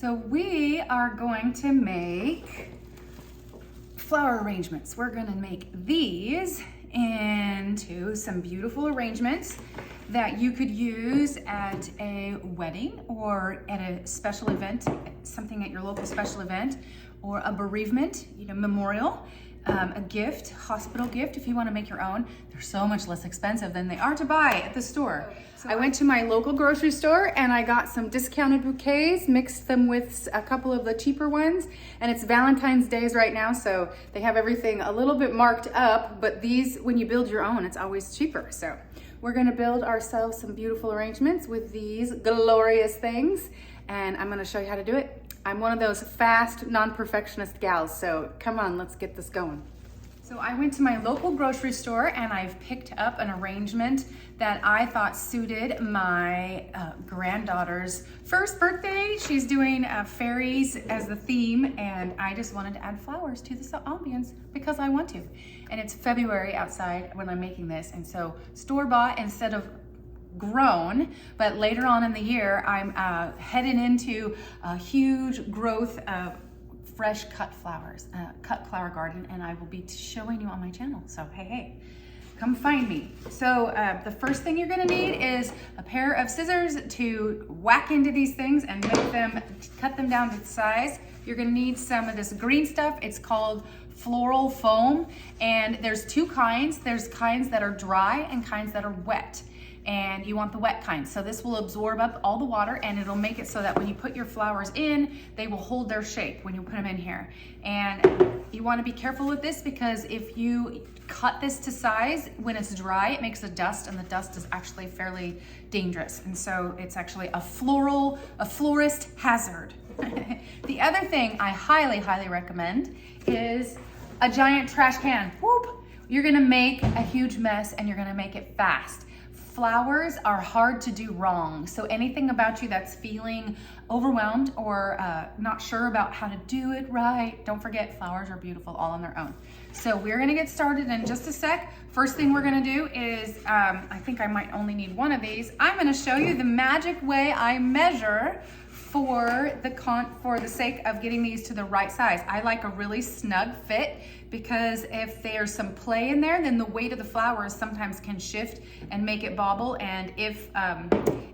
So we are going to make flower arrangements. We're gonna make these into some beautiful arrangements that you could use at a wedding or at a special event, something at your local special event, or a bereavement, memorial, a gift, hospital gift if you want to make your own. They're so much less expensive than they are to buy at the store. So I went to my local grocery store and I got some discounted bouquets, mixed them with a couple of the cheaper ones, and it's Valentine's Days right now, so they have everything a little bit marked up, but these, when you build your own, it's always cheaper. So we're gonna build ourselves some beautiful arrangements with these glorious things, and I'm gonna show you how to do it. I'm one of those fast, non-perfectionist gals, so come on, let's get this going. So I went to my local grocery store and I've picked up an arrangement that I thought suited my granddaughter's first birthday. She's doing fairies as the theme, and I just wanted to add flowers to the ambience because I want to. And it's February outside when I'm making this, and so store-bought instead of grown, but later on in the year, I'm heading into a huge growth of fresh cut flowers, cut flower garden, and I will be showing you on my channel. So hey, come find me. So the first thing you're gonna need is a pair of scissors to whack into these things and cut them down to size. You're gonna need some of this green stuff. It's called floral foam, and there's two kinds. There's kinds that are dry and kinds that are wet, and you want the wet kind. So this will absorb up all the water and it'll make it so that when you put your flowers in, they will hold their shape when you put them in here. And you want to be careful with this because if you cut this to size, when it's dry, it makes a dust, and the dust is actually fairly dangerous. And so it's actually a florist hazard. The other thing I highly, highly recommend is a giant trash can. Whoop! You're gonna make a huge mess and you're gonna make it fast. Flowers are hard to do wrong. So anything about you that's feeling overwhelmed or not sure about how to do it right, don't forget flowers are beautiful all on their own. So we're gonna get started in just a sec. First thing we're gonna do is, I think I might only need one of these. I'm gonna show you the magic way I measure for the sake of getting these to the right size. I like a really snug fit because if there's some play in there, then the weight of the flowers sometimes can shift and make it bobble. And if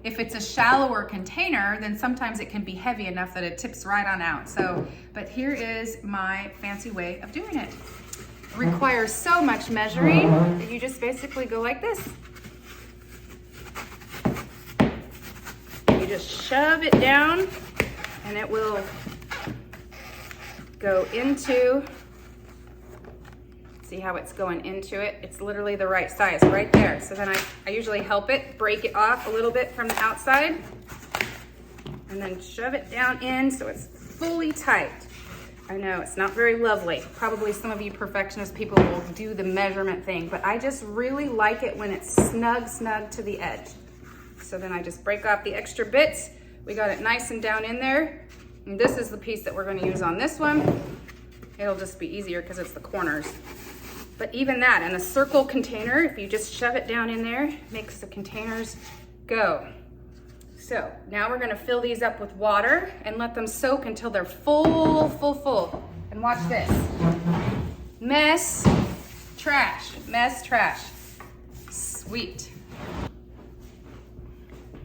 it's a shallower container, then sometimes it can be heavy enough that it tips right on out. So, but here is my fancy way of doing it. It requires so much measuring that you just basically go like this. You just shove it down and it will go into, see how it's going into it? It's literally the right size right there. So then I usually help it, break it off a little bit from the outside and then shove it down in so it's fully tight. I know it's not very lovely. Probably some of you perfectionist people will do the measurement thing, but I just really like it when it's snug to the edge. So then I just break off the extra bits. We got it nice and down in there. And this is the piece that we're gonna use on this one. It'll just be easier because it's the corners. But even that, in a circle container, if you just shove it down in there, it makes the containers go. So now we're gonna fill these up with water and let them soak until they're full. And watch this. Mess, trash, mess, trash. Sweet.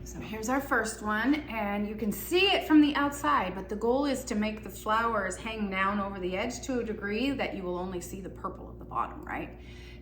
So here's our first one, and you can see it from the outside, but the goal is to make the flowers hang down over the edge to a degree that you will only see the purple at the bottom, right?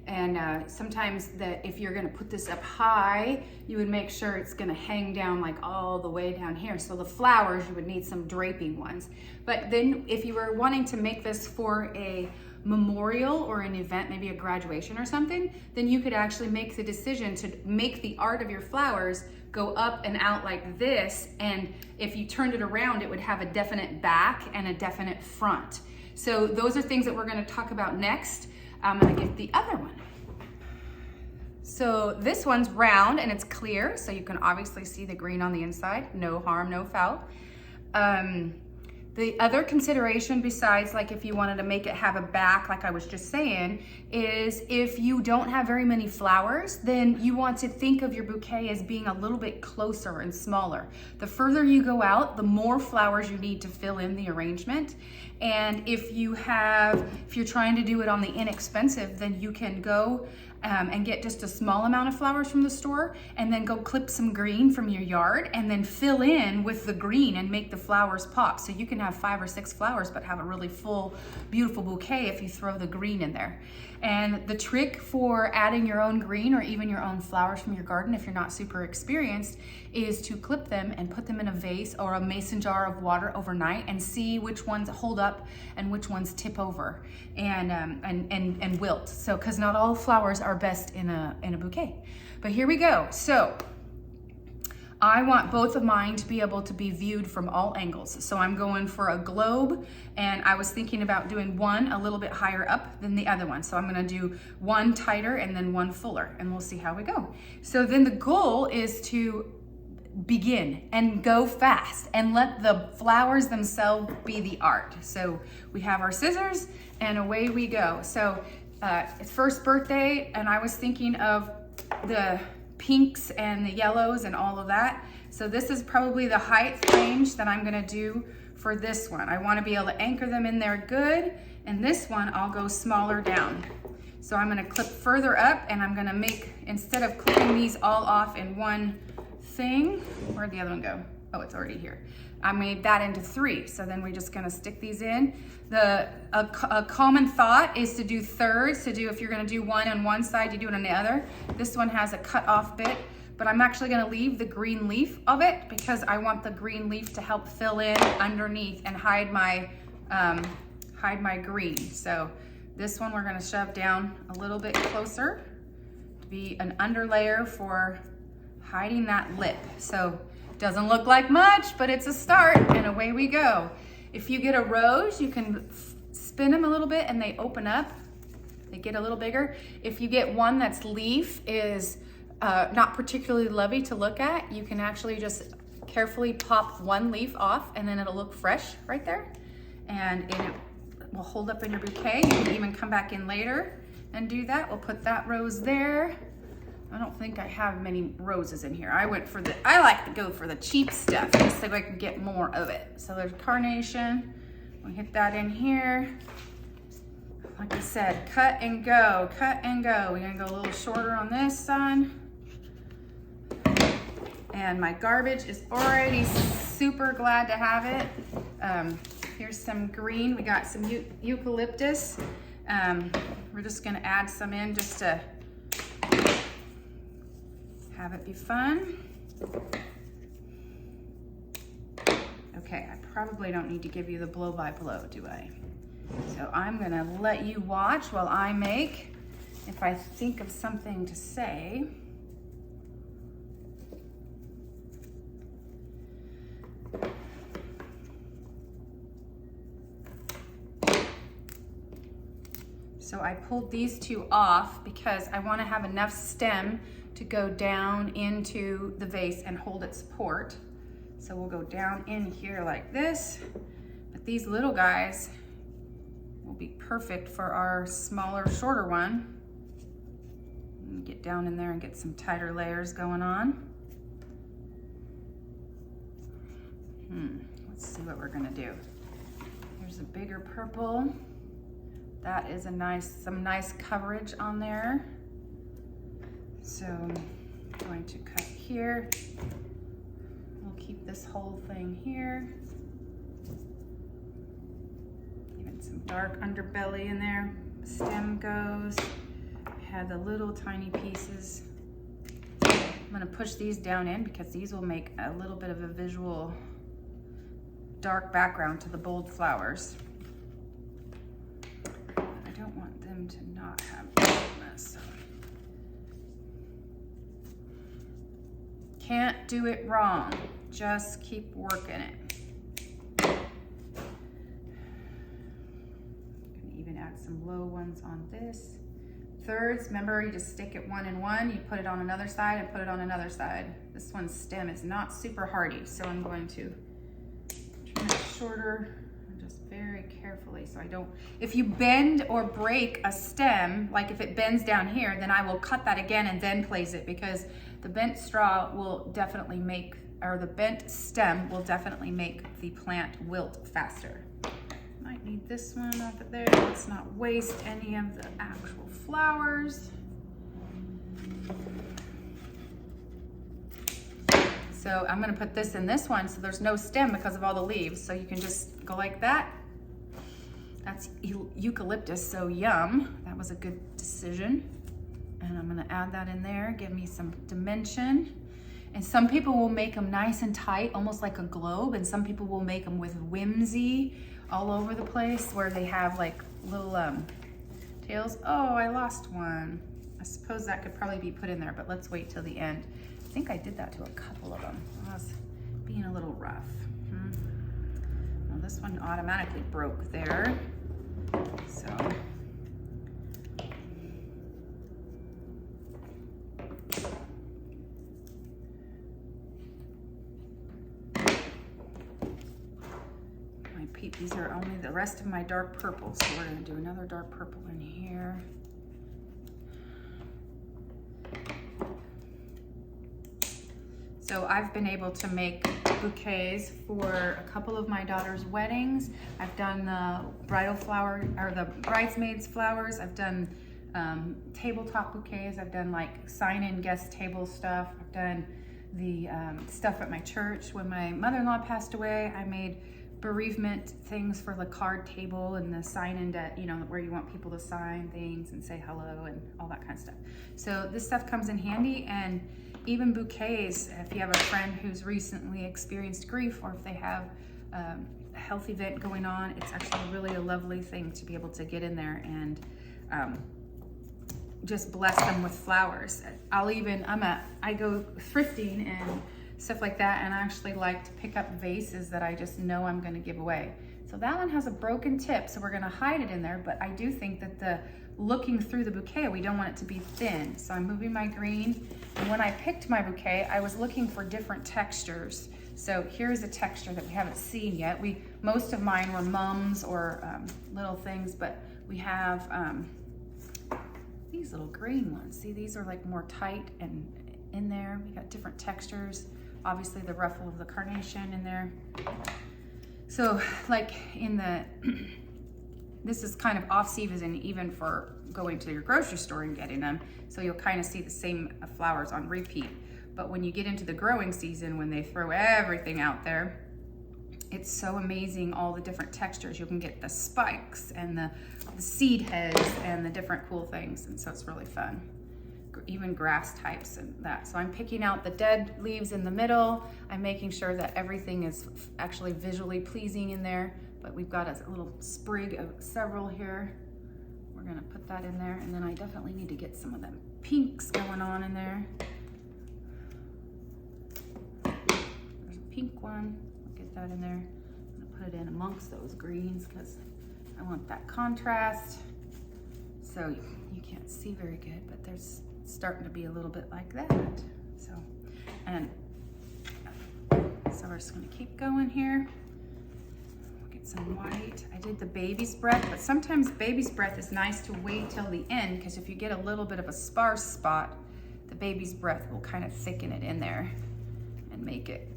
And sometimes that if you're gonna put this up high, you would make sure it's gonna hang down like all the way down here. So the flowers, you would need some draping ones. But then if you were wanting to make this for a memorial or an event, maybe a graduation or something, then you could actually make the decision to make the art of your flowers go up and out like this, and if you turned it around, it would have a definite back and a definite front. So those are things that we're gonna talk about next. I'm gonna get the other one. So this one's round and it's clear, so you can obviously see the green on the inside. No harm, no foul. The other consideration besides like if you wanted to make it have a back, like I was just saying, is if you don't have very many flowers, then you want to think of your bouquet as being a little bit closer and smaller. The further you go out, the more flowers you need to fill in the arrangement. And if you're trying to do it on the inexpensive, then you can go and get just a small amount of flowers from the store and then go clip some green from your yard and then fill in with the green and make the flowers pop. So you can have 5 or 6 flowers but have a really full, beautiful bouquet if you throw the green in there. And the trick for adding your own green or even your own flowers from your garden, if you're not super experienced, is to clip them and put them in a vase or a mason jar of water overnight and see which ones hold up and which ones tip over and wilt. So, because not all flowers are best in a bouquet. But here we go. So I want both of mine to be able to be viewed from all angles. So I'm going for a globe, and I was thinking about doing one a little bit higher up than the other one. So I'm gonna do one tighter and then one fuller, and we'll see how we go. So then the goal is to begin and go fast and let the flowers themselves be the art. So we have our scissors and away we go. So it's first birthday, and I was thinking of the pinks and the yellows and all of that. So this is probably the height range that I'm gonna do for this one. I wanna be able to anchor them in there good, and this one I'll go smaller down. So I'm gonna clip further up, and I'm gonna make, instead of clipping these all off in one thing, where'd the other one go? Oh, it's already here. I made that into 3, so then we're just gonna stick these in. A common thought is to do thirds, if you're gonna do one on one side, you do it on the other. This one has a cut off bit, but I'm actually gonna leave the green leaf of it because I want the green leaf to help fill in underneath and hide my green. So this one we're gonna shove down a little bit closer to be an underlayer for hiding that lip. So doesn't look like much, but it's a start, and away we go. If you get a rose, you can spin them a little bit and they open up. They get a little bigger. If you get one that's leaf is not particularly lovely to look at, you can actually just carefully pop one leaf off, and then it'll look fresh right there. And it will hold up in your bouquet. You can even come back in later and do that. We'll put that rose there. I don't think I have many roses in here. I like to go for the cheap stuff just so I can get more of it. So there's carnation. We'll hit that in here. Like I said, cut and go, cut and go. We're gonna go a little shorter on this side. And my garbage is already super glad to have it. Here's some green. We got some eucalyptus. We're just gonna add some in just to have it be fun. Okay, I probably don't need to give you the blow by blow, do I? So I'm gonna let you watch while I make, if I think of something to say. So I pulled these 2 off because I want to have enough stem to go down into the vase and hold its support. So we'll go down in here like this, but these little guys will be perfect for our smaller, shorter one. Get down in there and get some tighter layers going on. Let's see what we're gonna do. Here's a bigger purple. That is some nice coverage on there. So I'm going to cut here. We'll keep this whole thing here. Even some dark underbelly in there. The stem goes. I had the little tiny pieces. I'm gonna push these down in because these will make a little bit of a visual dark background to the bold flowers. I don't want them to not have boldness. Can't do it wrong. Just keep working it. Gonna even add some low ones on this. Thirds, remember you just stick it one and one, you put it on another side and put it on another side. This one's stem is not super hardy, so I'm going to trim it shorter, just very carefully so I don't, if you bend or break a stem, like if it bends down here, then I will cut that again and then place it, because the bent straw will definitely make, or the bent stem will definitely make the plant wilt faster. Might need this one off of there. Let's not waste any of the actual flowers. So I'm gonna put this in this one so there's no stem because of all the leaves. So you can just go like that. That's eucalyptus, so yum. That was a good decision. And I'm gonna add that in there, give me some dimension. And some people will make them nice and tight, almost like a globe, and some people will make them with whimsy all over the place, where they have like little tails. Oh, I lost one. I suppose that could probably be put in there, but let's wait till the end. I think I did that to a couple of them. I was being a little rough. Well, this one automatically broke there. So. My peep, these are only the rest of my dark purple, so we're gonna do another dark purple in here. So I've been able to make bouquets for a couple of my daughter's weddings. I've done the bridal flower, or the bridesmaids flowers. I've done tabletop bouquets. I've done like sign-in guest table stuff. I've done the stuff at my church. When my mother-in-law passed away, I made bereavement things for the card table and the sign-in, you know, where you want people to sign things and say hello and all that kind of stuff. So this stuff comes in handy. And even bouquets, if you have a friend who's recently experienced grief, or if they have a health event going on, it's actually really a lovely thing to be able to get in there and just bless them with flowers. I go thrifting and stuff like that, and I actually like to pick up vases that I just know I'm gonna give away. So that one has a broken tip, so we're gonna hide it in there, but I do think that looking through the bouquet, we don't want it to be thin. So I'm moving my green. And when I picked my bouquet, I was looking for different textures. So here's a texture that we haven't seen yet. Most of mine were mums or little things, but we have these little green ones. See, these are like more tight and in there. We got different textures. Obviously the ruffle of the carnation in there. So like in the, this is kind of off season even for going to your grocery store and getting them. So you'll kind of see the same flowers on repeat. But when you get into the growing season, when they throw everything out there, it's so amazing, all the different textures. You can get the spikes and the seed heads and the different cool things. And so it's really fun. Even grass types and that. So I'm picking out the dead leaves in the middle. I'm making sure that everything is actually visually pleasing in there. But we've got a little sprig of several here. We're gonna put that in there, and then I definitely need to get some of them pinks going on in there. There's a pink one. I'll get that in there. I'm gonna put it in amongst those greens because I want that contrast. So you can't see very good, but there's starting to be a little bit like that. So we're just gonna keep going here. Some white. I did the baby's breath, but sometimes baby's breath is nice to wait till the end, because if you get a little bit of a sparse spot, the baby's breath will kind of thicken it in there and make it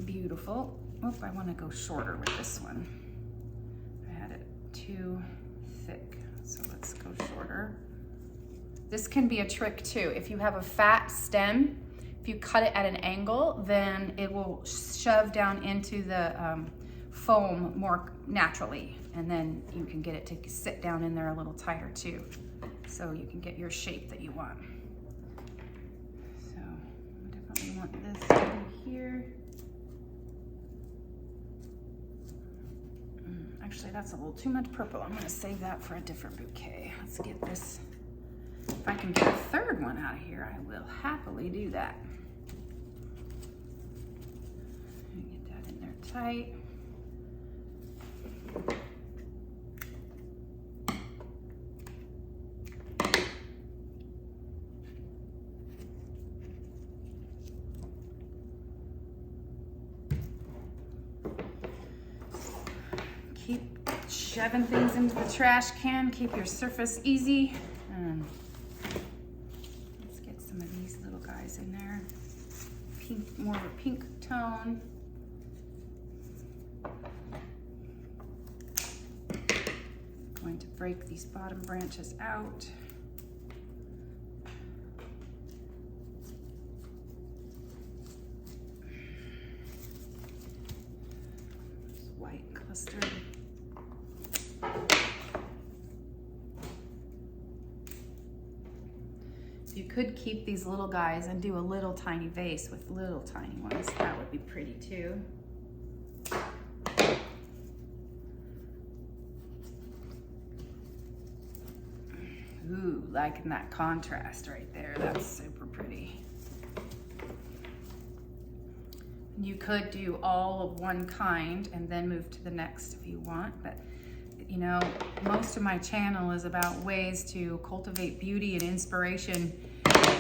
beautiful. Oop, I want to go shorter with this one. I had it too thick, so let's go shorter. This can be a trick too. If you have a fat stem, if you cut it at an angle, then it will shove down into the foam more naturally, and then you can get it to sit down in there a little tighter too, so you can get your shape that you want. So I definitely want this to be here. Actually, that's a little too much purple. I'm going to save that for a different bouquet. Let's get this. If I can get a third one out of here, I will happily do that. Get that in there tight. keep shoving things into the trash can. Keep your surface easy. Let's get some of these little guys in there. Pink, more of a pink tone. Going to break these bottom branches out. White cluster. You could keep these little guys and do a little tiny vase with little tiny ones. That would be pretty too. Ooh, liking that contrast right there. That's super pretty. You could do all of one kind and then move to the next if you want, but you know, most of my channel is about ways to cultivate beauty and inspiration,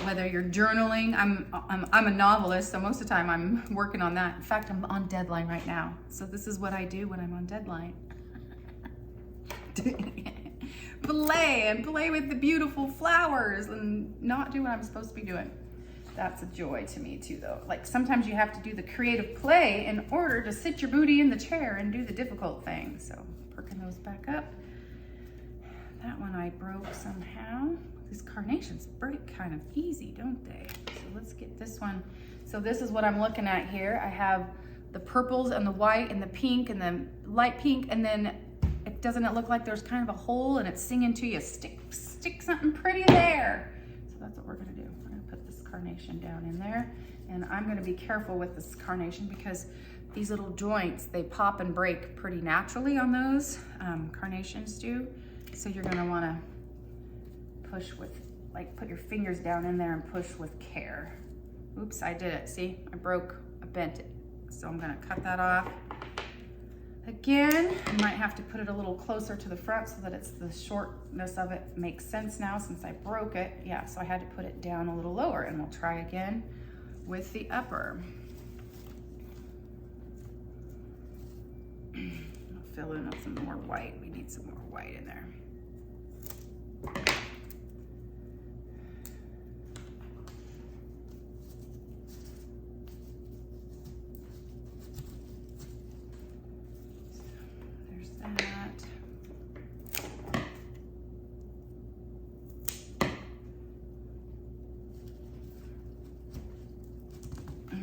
whether you're journaling. I'm a novelist, so most of the time I'm working on that. In fact, I'm on deadline right now. So this is what I do when I'm on deadline. Play with the beautiful flowers and not do what I'm supposed to be doing. That's a joy to me too, though. Like sometimes you have to do the creative play in order to sit your booty in the chair and do the difficult thing. So perking those back up. That one I broke somehow. These carnations break kind of easy, don't they? So let's get this one. So this is what I'm looking at here. I have the purples and the white and the pink and the light pink, and then doesn't it look like there's kind of a hole and it's singing to you, stick something pretty there. So that's what we're gonna do. We're gonna put this carnation down in there, and I'm gonna be careful with this carnation because these little joints, they pop and break pretty naturally on those. Carnations do. So you're gonna wanna push with, like put your fingers down in there and push with care. Oops, I did it, see? I bent it. So I'm gonna cut that off. Again, you might have to put it a little closer to the front so that it's the shortness of it makes sense now since I broke it. Yeah, so I had to put it down a little lower, and we'll try again with the upper. I'll fill in with some more white. We need some more white in there.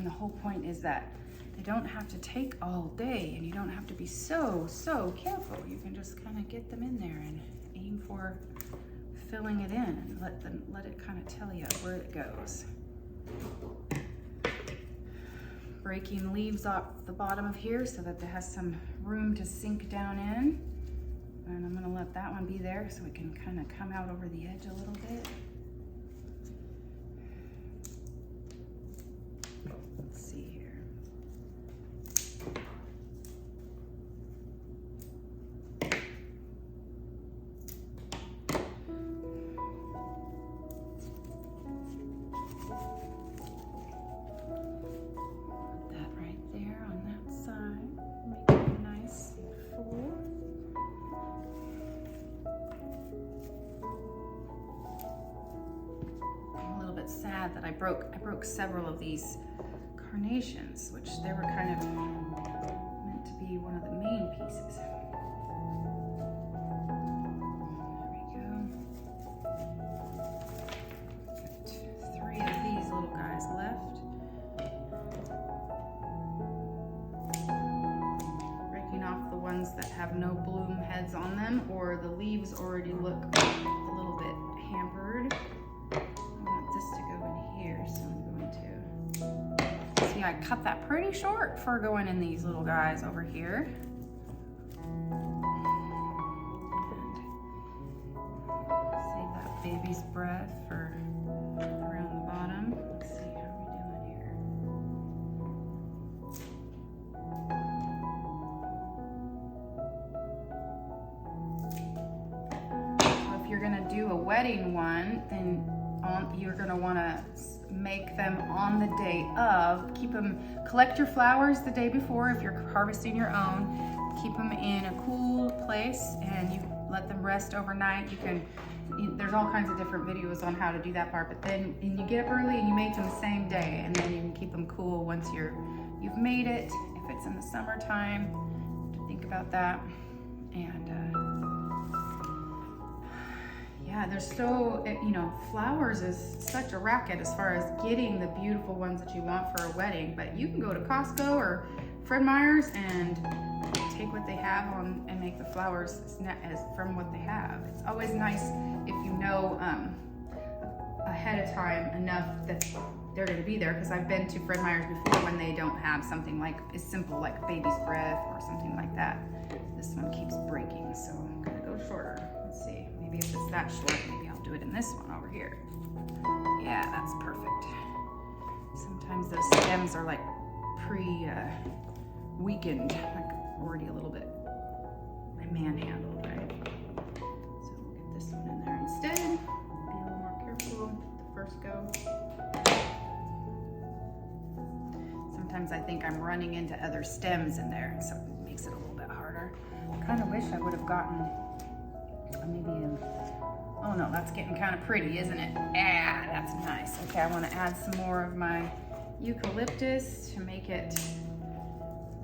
The whole point is that they don't have to take all day, and you don't have to be so careful. You can just kind of get them in there and aim for filling it in and let it kind of tell you where it goes. Breaking leaves off the bottom of here so that it has some room to sink down in. And I'm gonna let that one be there so it can kind of come out over the edge a little bit. Sad that I broke several of these carnations, which they were kind of meant to be one of the main pieces. There we go. Got 3 of these little guys left. Breaking off the ones that have no bloom heads on them, or the leaves already look a little bit hampered. To go in here, so I'm going to see, I cut that pretty short for going in these little guys over here. And save that baby's breath for around the bottom. Let's see how we're doing here. So if you're gonna do a wedding one, then you're gonna wanna make them on the day of. Collect your flowers the day before if you're harvesting your own. keep them in a cool place and you let them rest overnight. There's all kinds of different videos on how to do that part, but then you get up early and you make them the same day, and then you can keep them cool once you've made it. If it's in the summertime, think about that. And yeah, there's so, flowers is such a racket as far as getting the beautiful ones that you want for a wedding, but you can go to Costco or Fred Meyer's and take what they have on and make the flowers as from what they have. It's always nice if you know ahead of time enough that they're going to be there, because I've been to Fred Meyer's before when they don't have something like as simple like baby's breath or something like that. This one keeps breaking, so I'm going to go shorter. Let's see, maybe if it's that short, maybe I'll do it in this one over here. Yeah, that's perfect. Sometimes those stems are like weakened, like already a little bit manhandled, right? So we'll get this one in there instead. Be a little more careful with the first go. Sometimes I think I'm running into other stems in there, so it makes it a little bit harder. I kind of wish I would have gotten oh no, that's getting kind of pretty, isn't it? Yeah, that's nice. Okay, I want to add some more of my eucalyptus to make it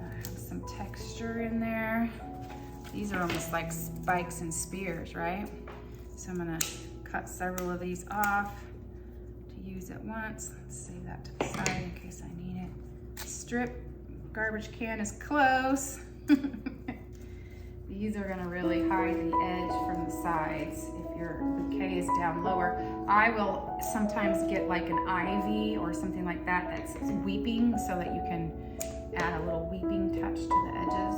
have some texture in there. These are almost like spikes and spears, right? So I'm gonna cut several of these off to use at once. Let's save that to the side in case I need it. Strip garbage can is close. These are gonna really hide the edge from the sides if your bouquet is down lower. I will sometimes get like an ivy or something like that that's weeping, so that you can add a little weeping touch to the edges.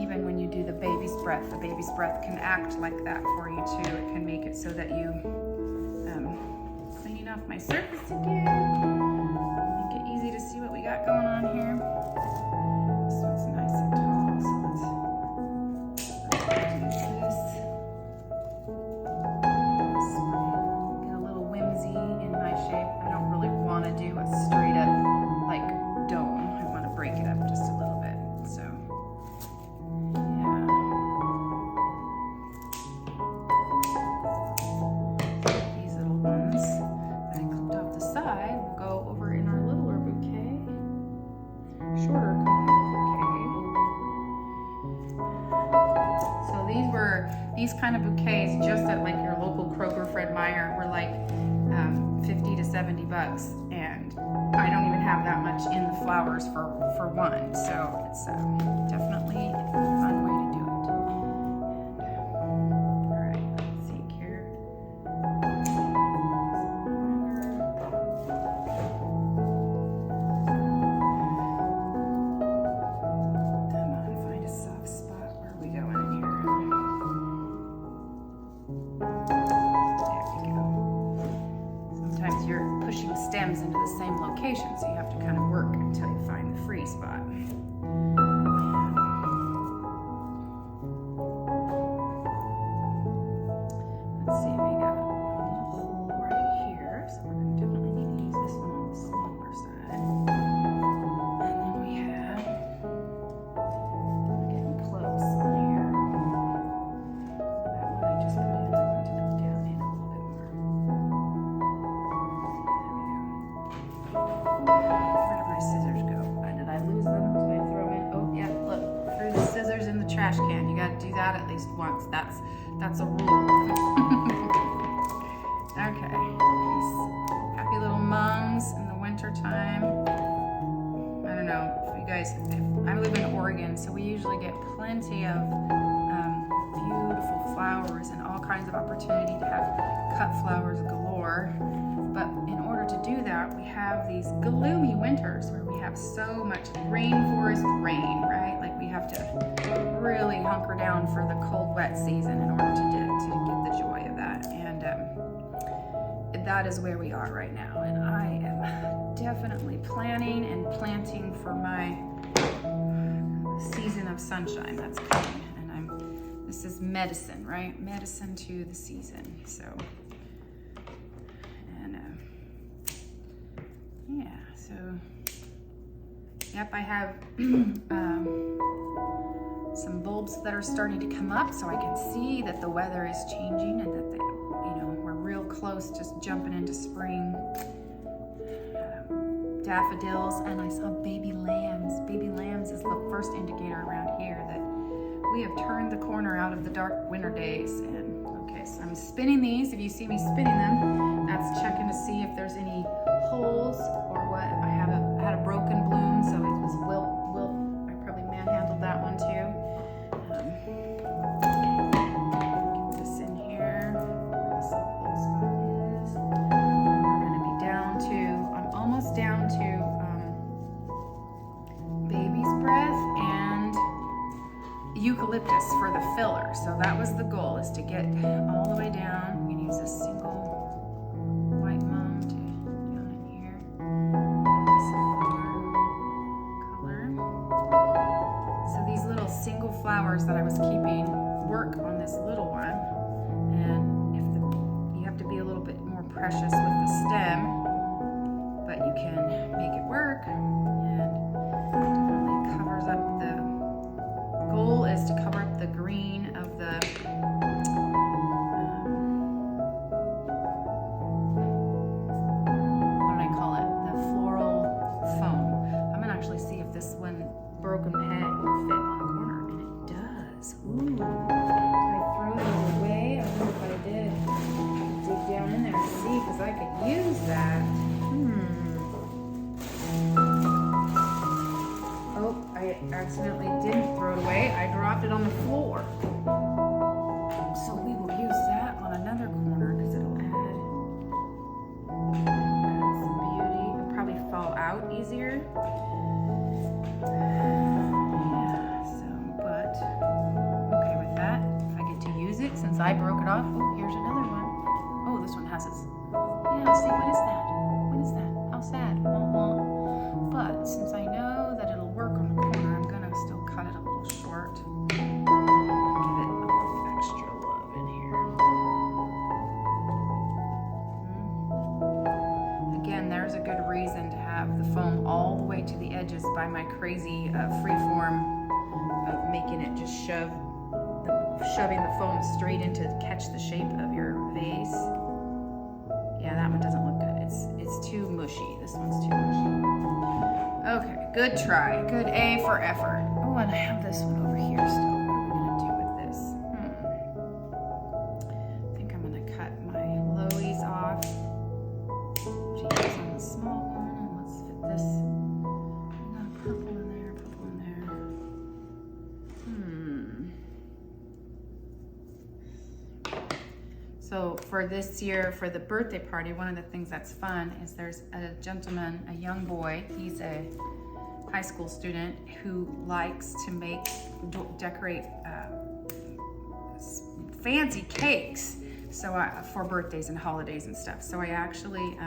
Even when you do the baby's breath can act like that for you too. It can make it so that you, cleaning off my surface again, make it easy to see what we got going on here. This one's nice and tall, so let's do this. Get a little whimsy in my shape. I don't really want to do a straight up like dome. I want to break it up just a little bit. So yeah. These little ones that I clipped off the side will go over in our littler bouquet. Shorter compact bouquet. So these kind of bouquets just at like your local Kroger, Fred Meyer, were like 50 to 70 bucks, and I don't even have that much in the flowers for one, so it's definitely a fun way to do it. And, all right, let's see here. Come on, find a soft spot. Where are we going in here? Sometimes you're pushing stems into the same location, so you have to kind of work until you find the free spot. Let's see, we got a little hole right here, so we're going to definitely need to use this one on the smaller side. And then we have, we're getting close on here. That one I just put in, I want to go down in a little bit more. Where did my scissors go? Did I lose them? Did I throw them in? Oh yeah, look, threw the scissors in the trash can. You gotta do that at least once. That's a rule. Okay, these happy little mums in the winter time. I don't know if you guys, I live in Oregon, so we usually get plenty of beautiful flowers and all kinds of opportunity to have cut flowers galore. But in order to do that, we have these gloomy winters where we have so much rainforest rain, right? Like we have to really hunker down for the cold, wet season in order to get the joy of that. And that is where we are right now. And I am definitely planning and planting for my season of sunshine that's coming. And this is medicine, right? Medicine to the season. So. Yeah, so, yep, I have some bulbs that are starting to come up, so I can see that the weather is changing and that we're real close, just jumping into spring. Daffodils, and I saw baby lambs. Baby lambs is the first indicator around here that we have turned the corner out of the dark winter days. And okay, so I'm spinning these. If you see me spinning them, that's checking to see if there's any holes or what. I had a broken bloom, so it was wilt. I probably manhandled that one too. Get this in here. Where this little spot is. We're gonna be down to, I'm almost down to baby's breath and eucalyptus for the filler. So that was the goal, is to get all the way down. You can use a single white mum to down in here. Color. So these little single flowers that I was keeping work on this little one. And you have to be a little bit more precious with the stem, but you can make it work. And definitely covers up the goal is to cover up the green of the what do I call it? The floral foam. I'm gonna actually see if this one broken peg will fit on the corner, and it does. Ooh. Did I throw it away? I wonder if I did. Dig down in there and see, because I could use that. Oh, I accidentally didn't throw it away. I dropped it on the floor. So we will use that on another corner because it'll add some beauty. It'll probably fall out easier. Yeah, so, but okay with that. If I get to use it since I broke it off. Oh, here's another one. Oh, this one has its, yeah, see, what is that? What is that? How sad. But since I know that it'll work on the corner, I'm gonna still cut it a little short. Give it a little extra love in here. Again, there's a good reason to have the foam all the way to the edges by my crazy free form of making it just shoving the foam straight in to catch the shape of your vase. Yeah, that one doesn't look good. It's too mushy. This one's too mushy. Okay, good try. Good A for effort. Oh, and I have this one over here still. What are we gonna do with this? I think I'm gonna cut my lowies off. Use on the small one, and let's fit this. I got purple in there, purple in there. So for this year, for the birthday party, one of the things that's fun is there's a gentleman, a young boy, he's a high school student who likes to decorate fancy cakes for birthdays and holidays and stuff. So I actually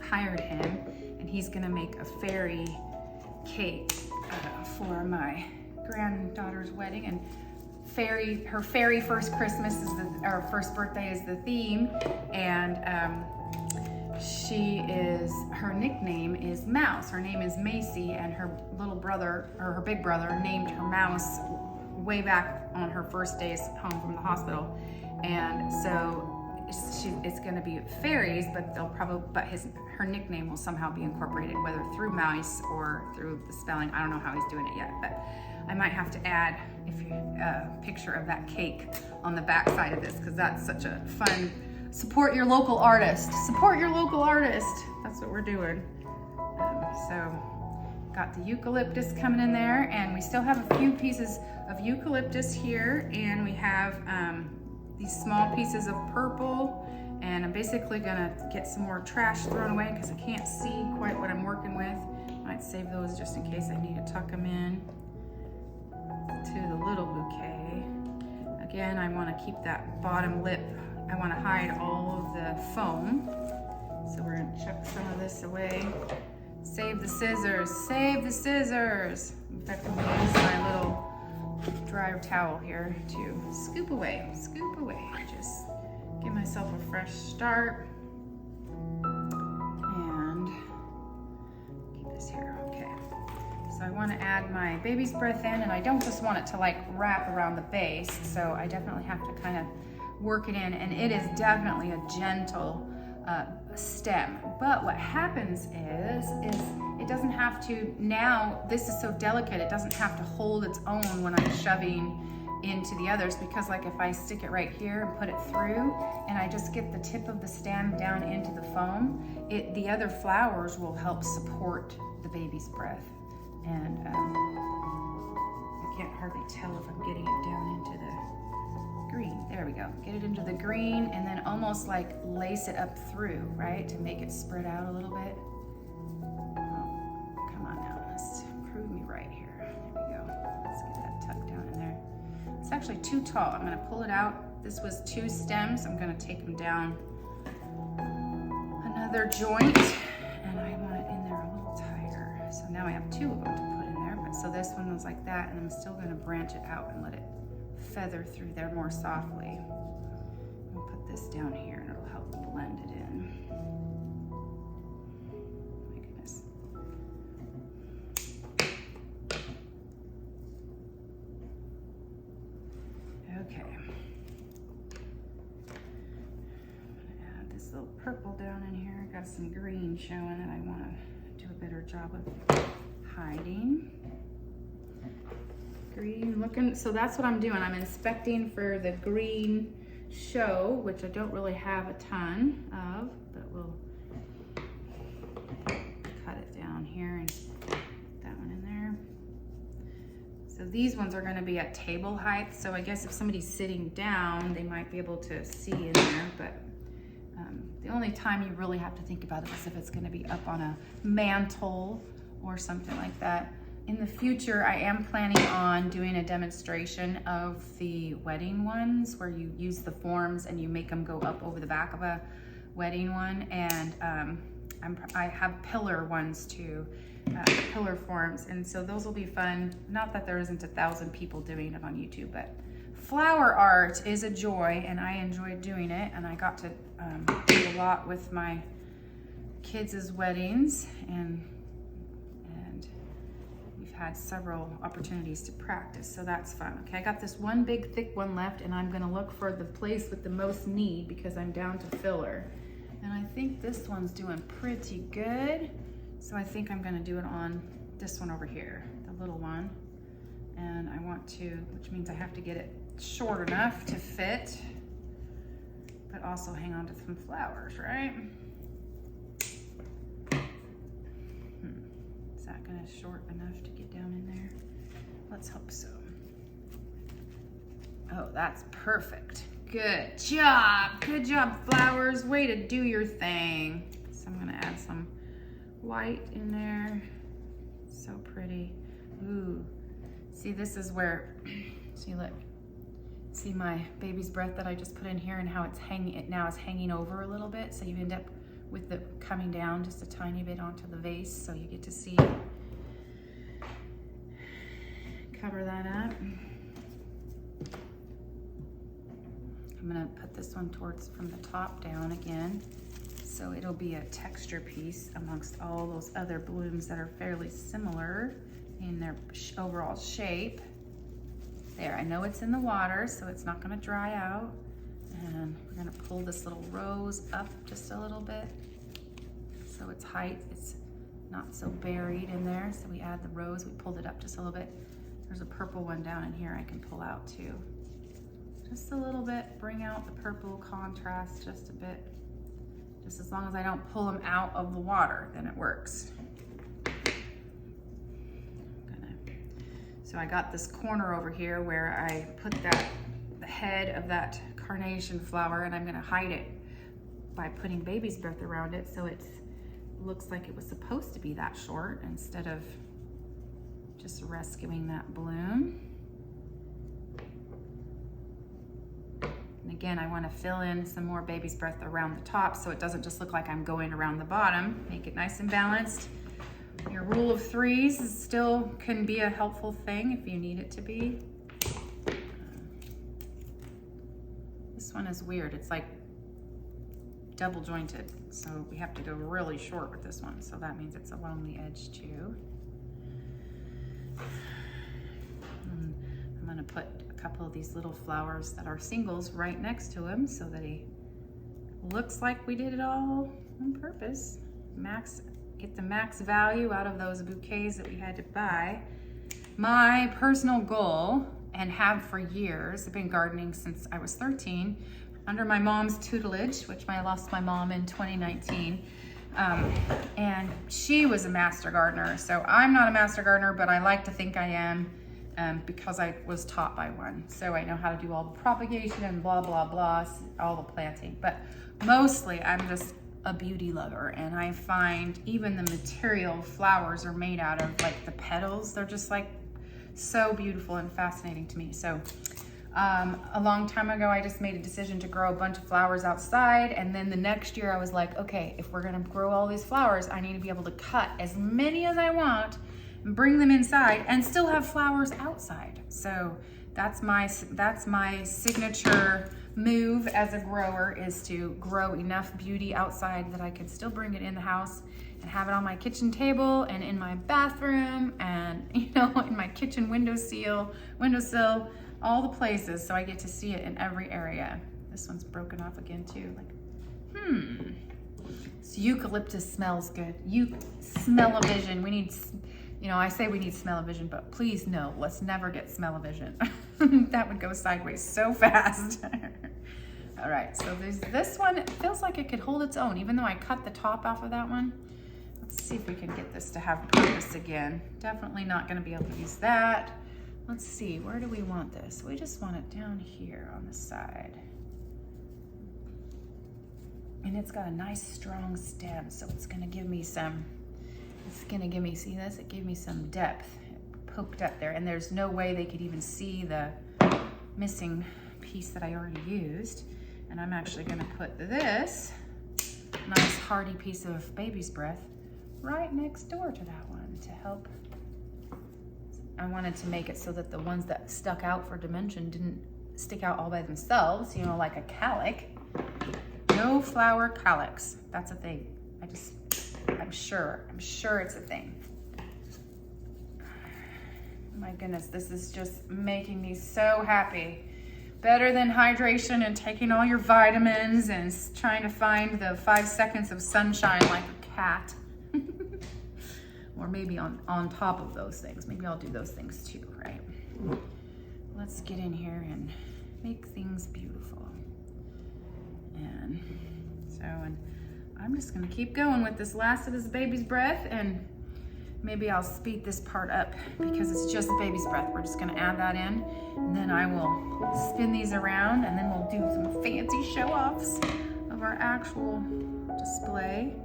hired him, and he's gonna make a fairy cake for my granddaughter's wedding. And her fairy first Christmas is or first birthday is the theme, and her nickname is Mouse. Her name is Macy, and her little brother, or her big brother, named her Mouse way back on her first days home from the hospital. And so it's going to be fairies, but her nickname will somehow be incorporated, whether through Mouse or through the spelling. I don't know how he's doing it yet, but I might have to add a picture of that cake on the back side of this, because that's such a fun. Support your local artist. Support your local artist. That's what we're doing. So got the eucalyptus coming in there, and we still have a few pieces of eucalyptus here, and we have these small pieces of purple, and I'm basically gonna get some more trash thrown away because I can't see quite what I'm working with. Might save those just in case I need to tuck them in to the little bouquet. Again, I want to keep that bottom lip. I want to hide all of the foam. So we're going to chuck some of this away. Save the scissors, save the scissors. In fact, I'm going to use my little dry towel here to scoop away, just give myself a fresh start. And keep this here, okay. So I want to add my baby's breath in, and I don't just want it to like wrap around the base, so I definitely have to kind of work it in, and it is definitely a gentle stem. But what happens is it doesn't have to, now this is so delicate, it doesn't have to hold its own when I'm shoving into the others, because like if I stick it right here and put it through and I just get the tip of the stem down into the foam, the other flowers will help support the baby's breath. And I can't hardly tell if I'm getting it down into the green. There we go. Get it into the green and then almost like lace it up through, right? To make it spread out a little bit. Oh, come on now, let's prove me right here. There we go. Let's get that tucked down in there. It's actually too tall. I'm gonna pull it out. This was 2 stems. I'm gonna take them down another joint, and I want it in there a little tighter. So now I have 2 of them to put in there, but so this one was like that, and I'm still gonna branch it out and let it feather through there more softly. I'll put this down here and it'll help blend it in. My goodness. Okay. I'm gonna add this little purple down in here. I got some green showing that I want to do a better job of hiding. Green looking, so that's what I'm doing. I'm inspecting for the green show, which I don't really have a ton of, but we'll cut it down here and put that one in there. So these ones are going to be at table height, so I guess if somebody's sitting down, they might be able to see in there, but the only time you really have to think about it is if it's going to be up on a mantle or something like that. In the future, I am planning on doing a demonstration of the wedding ones where you use the forms and you make them go up over the back of a wedding one. And I have pillar ones too, pillar forms. And so those will be fun. Not that there isn't 1,000 people doing it on YouTube, but flower art is a joy and I enjoyed doing it. And I got to do a lot with my kids' weddings, and had several opportunities to practice, so that's fun. Okay, I got this one big thick one left, and I'm gonna look for the place with the most need because I'm down to filler. And I think this one's doing pretty good, so I think I'm gonna do it on this one over here, the little one. And I want to, which means I have to get it short enough to fit, but also hang on to some flowers, right? Is that gonna short enough to get down in there? Let's hope so. Oh, that's perfect. Good job. Good job, flowers. Way to do your thing. So I'm gonna add some white in there. So pretty. Ooh. See, this is where, see, look. See my baby's breath that I just put in here and how it's hanging, it now is hanging over a little bit. So you end up with the coming down just a tiny bit onto the vase, so you get to see. Cover that up. I'm gonna put this one towards from the top down again, so it'll be a texture piece amongst all those other blooms that are fairly similar in their overall shape. There, I know it's in the water, so it's not gonna dry out. And we're gonna pull this little rose up just a little bit. So its height, it's not so buried in there. So we add the rose, we pulled it up just a little bit. There's a purple one down in here I can pull out too. Just a little bit, bring out the purple contrast just a bit. Just as long as I don't pull them out of the water, then it works. So I got this corner over here where I put the head of that carnation flower, and I'm gonna hide it by putting baby's breath around it, so it looks like it was supposed to be that short instead of just rescuing that bloom. And again, I want to fill in some more baby's breath around the top so it doesn't just look like I'm going around the bottom. Make it nice and balanced. Your rule of threes still can be a helpful thing if you need it to be. This one is weird. It's like double jointed, so we have to go really short with this one. So that means it's along the edge too. And I'm gonna put a couple of these little flowers that are singles right next to him so that he looks like we did it all on purpose. Get the max value out of those bouquets that we had to buy. My personal goal, and have for years, I've been gardening since I was 13, under my mom's tutelage, which I lost my mom in 2019. And she was a master gardener. So I'm not a master gardener, but I like to think I am because I was taught by one. So I know how to do all the propagation and blah, blah, blah, all the planting. But mostly I'm just a beauty lover, and I find even the material flowers are made out of, like the petals, they're just like so beautiful and fascinating to me. So a long time ago, I just made a decision to grow a bunch of flowers outside. And then the next year I was like, okay, if we're gonna grow all these flowers, I need to be able to cut as many as I want and bring them inside and still have flowers outside. So that's my signature move as a grower, is to grow enough beauty outside that I can still bring it in the house and have it on my kitchen table and in my bathroom and, you know, in my kitchen windowsill, all the places, so I get to see it in every area. This one's broken off again too. Like, So eucalyptus smells good. You smell-o-vision. We need, you know, I say we need smell-o-vision, but please no, let's never get smell-o-vision. That would go sideways so fast. All right, so there's this one. It feels like it could hold its own, even though I cut the top off of that one. Let's see if we can get this to have purpose again. Definitely not gonna be able to use that. Let's see, where do we want this? We just want it down here on the side. And it's got a nice strong stem, so it's gonna give me some, see this? It gave me some depth. It poked up there, and there's no way they could even see the missing piece that I already used. And I'm actually gonna put this nice hardy piece of baby's breath right next door to that one to help. I wanted to make it so that the ones that stuck out for dimension didn't stick out all by themselves, you know, like a calyx. No flower calyx. That's a thing. I'm sure it's a thing. My goodness, this is just making me so happy. Better than hydration and taking all your vitamins and trying to find the 5 seconds of sunshine like a cat. Or maybe on top of those things. Maybe I'll do those things too, right? Let's get in here and make things beautiful. And I'm just gonna keep going with this last of this baby's breath, and maybe I'll speed this part up because it's just baby's breath. We're just gonna add that in, and then I will spin these around, and then we'll do some fancy show-offs of our actual display.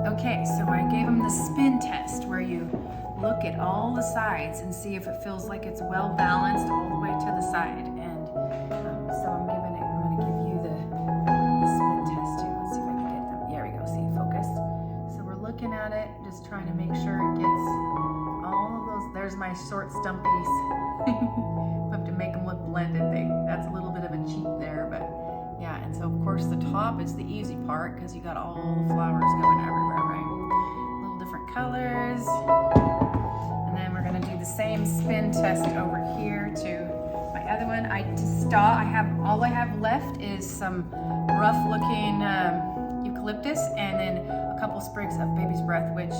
Okay, so I gave him the spin test where you look at all the sides and see if it feels like it's well balanced all the way to the side. And so I'm gonna give you the spin test too. Let's see if I can get them. There we go, see, focused. So we're looking at it, just trying to make sure it gets all of those. There's my short stumpies. I have to make them look blended. That's a little bit of a cheat there, but yeah. And so of course the top is the easy part because you got all the flowers going everywhere, right? Little different colors. And then we're gonna do the same spin test over here to my other one. All I have left is some rough looking eucalyptus and then a couple sprigs of baby's breath, which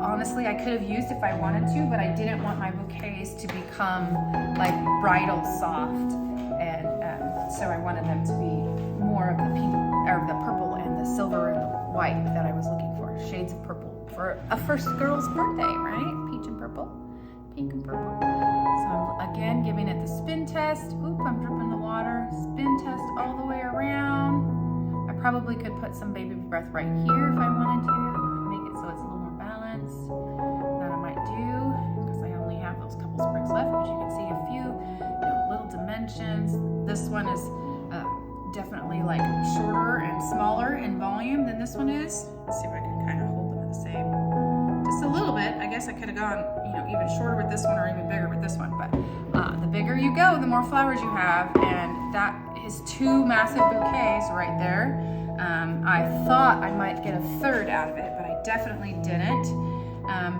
honestly I could have used if I wanted to, but I didn't want my bouquets to become like bridal soft. And so I wanted them to be more of the pink, or the purple and the silver and the white that I was looking for. Shades of purple for a first girl's birthday, right? Peach and purple, pink and purple. So I'm again giving it the spin test. Oop, I'm dripping the water. Spin test all the way around. I probably could put some baby breath right here if I wanted to, make it so it's a little more balanced. That I might do, because I only have those couple sprigs left, but you can see a few, little dimensions. This one is definitely like shorter and smaller in volume than this one is. Let's see if I can kind of hold them at the same. Just a guess I could have gone, you know, even shorter with this one or even bigger with this one, but the bigger you go, the more flowers you have, and that is 2 massive bouquets right there. I thought I might get a third out of it, but I definitely didn't.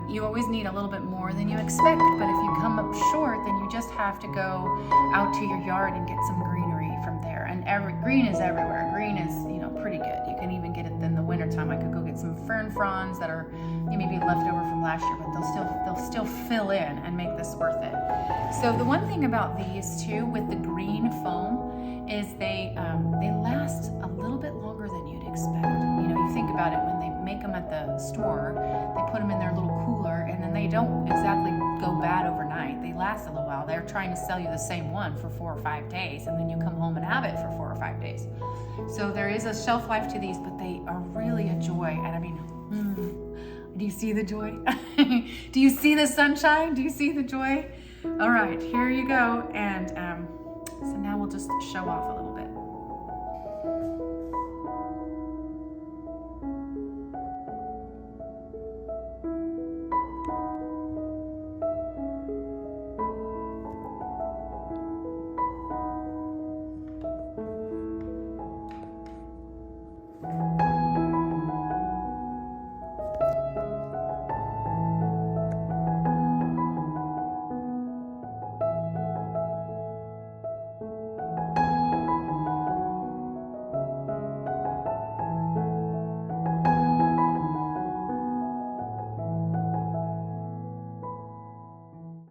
You always need a little bit more than you expect, but if you come up short, then you just have to go out to your yard and get some greenery from there. And green is everywhere. Green is, you know, pretty good. You can even get it in the wintertime. I could go get some fern fronds that are maybe left over from last year, but they'll still fill in and make this worth it. So the one thing about these too, with the green foam, is they last a little bit longer than you'd expect. You know, you think about it, when they make them at the store, they put them in their little cooler, and then they don't exactly go bad overnight. They last a little while. They're trying to sell you the same one for 4 or 5 days, and then you come home and have it for 4 or 5 days. So there is a shelf life to these, but they are really a joy. And I mean, do you see the joy? Do you see the sunshine? Do you see the joy? All right, here you go. And so now we'll just show off a little bit.